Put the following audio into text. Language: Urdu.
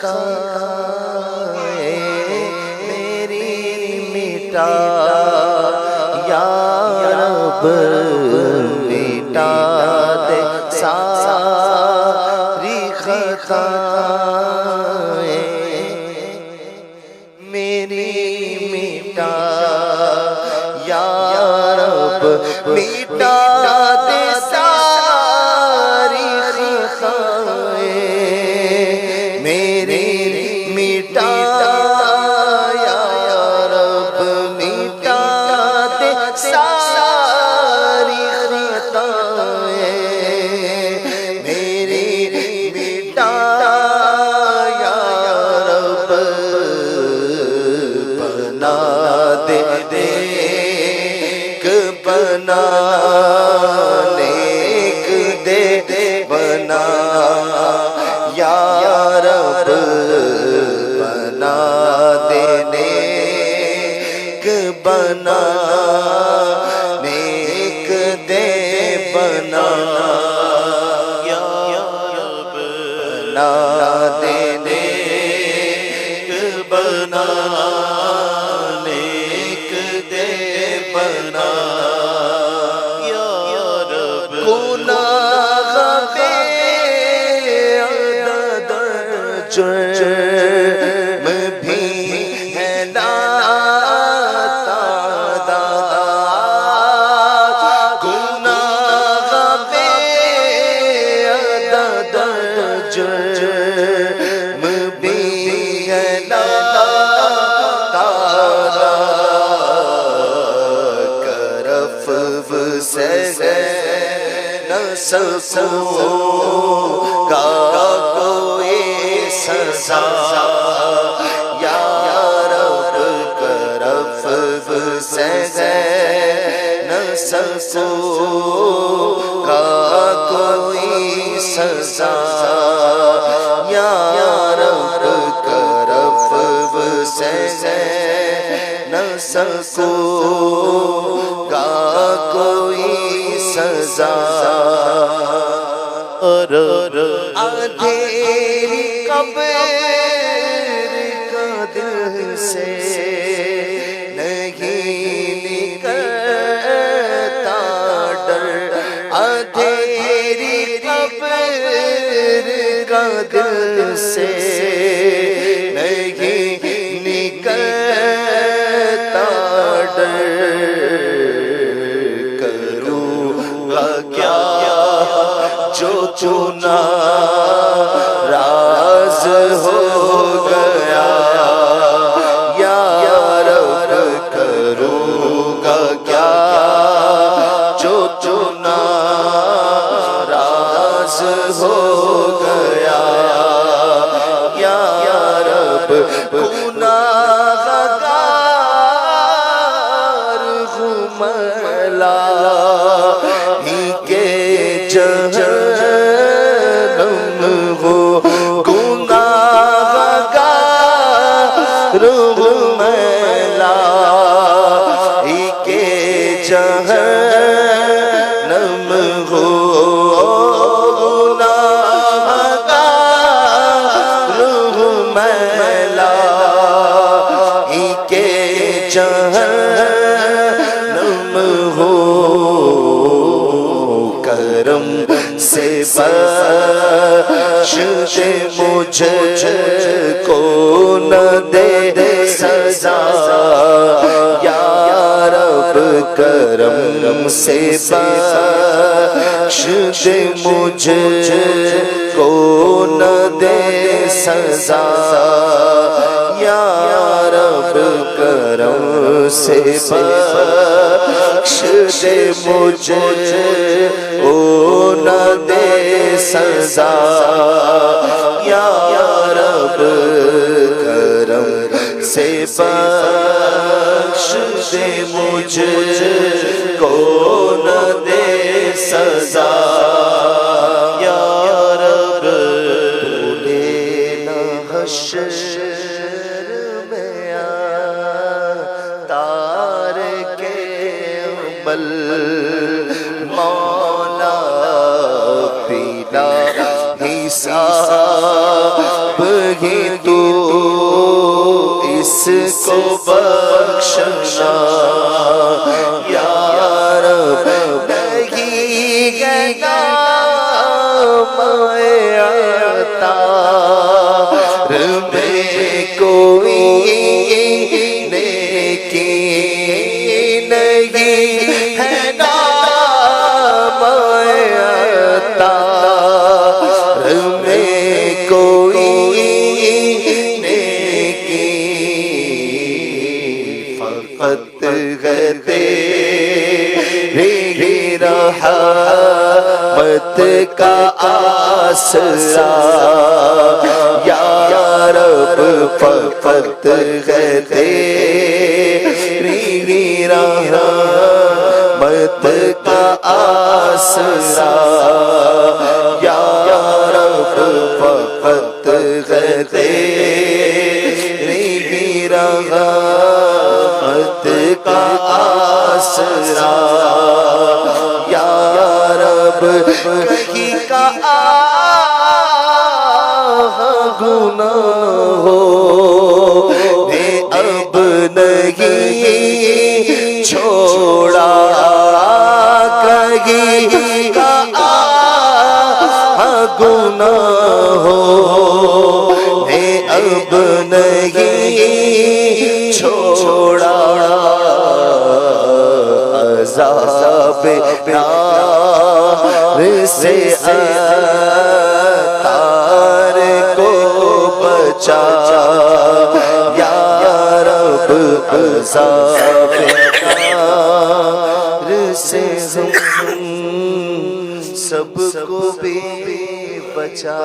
خطائیں میری مٹا یا رب، مٹا دے ساری خطائیں میری مٹا یا رب، مٹا دے ساری خطائیں میری مٹا یا رب، مٹا دے ساری خطائیں میری مٹا یا رب، بنا دے نیک بنا، نیک دے بنا یا رب، بنا دے نیک بنا، نیک دے بنا یا رب، بنا دے نیک بنا، نیک دے بنا یا رب، گناہ بے عدد جرم بھی ہے ناتعداد، گناہ بے عدد جرم بھی ہے ناتعداد، کرف سے نہ سکوں گا کوئی سزا یا رب، کرف سے نہ سکوں گا کوئی سزا یا رب، کرف سے نہ سکوں گا کوئی سزا، اندھیری قبر کا دل سے نہیں نکلتا ڈر، اندھیری قبر کا دل سے نہیں نکلتا ڈر، کروں گا کیا جو چنا راز ہو گیا یا رب، کروں گا کیا جو چنا راز ہو گیا یا رب، گناہ گار ہوں ملا ہی کے جہنم ہو، گناہ گار ہوں ملا ہی کے جہنم ہو، گناہ گار ہوں ملا ہی کے جہنم ہو، کرم سے بخش دے مجھ کو نہ دے سزا یا رب، کرم سے بخش دے مجھ کو نہ دے سزا یا رب، کرم سے بخش دے مجھ کو نہ دے سزا یا رب، کرم سے بخش دے مجھ کو نہ دے سزا یا رب، بھولے نہ حشر میں تار کے عمل مولا پیلا حساب ہی تو اس کو بخشنا یا رب نہیں گنا عطار میں کوئی نیکی نہیں ہے نام عطار میں کوئی نیکی فقط ہے تیری رحمت کا آسرا یا رب فقط ہے تیری رحمت کا آسرا یا رب فقط ہے تیری رحمت کا آسرا یا رب کہیں کا گناہ ہو اب نہیں چھوڑا کہیں کا گناہ ہو اب نہیں چھوڑا عذاب نار سے عطار کو بچا یا رب عذاب نار سے ہم سب کو بھی بچا